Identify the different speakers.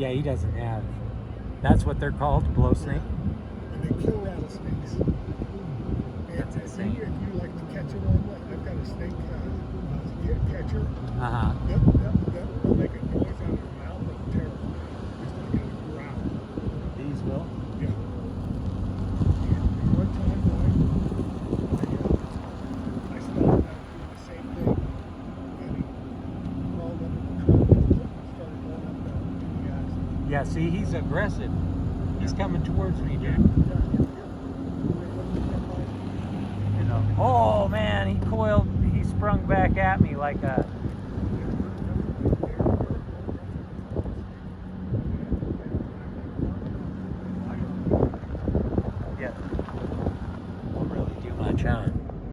Speaker 1: Yeah, he doesn't have. That's what they're called, blow snake.
Speaker 2: And they kill rattlesnakes.
Speaker 1: That's
Speaker 2: And
Speaker 1: insane.
Speaker 2: if you like to catch one, I've got a snake catcher.
Speaker 1: Uh-huh.
Speaker 2: They'll make a noise out of their mouth that's terrible. It's like a growl.
Speaker 1: These will?
Speaker 2: Yeah. And one time, I stopped that doing the same thing, and he crawled under the truck and started going up the axle.
Speaker 1: Yeah, see, he's aggressive. He's coming towards me, dude. You know. Oh man, he sprung back at me like a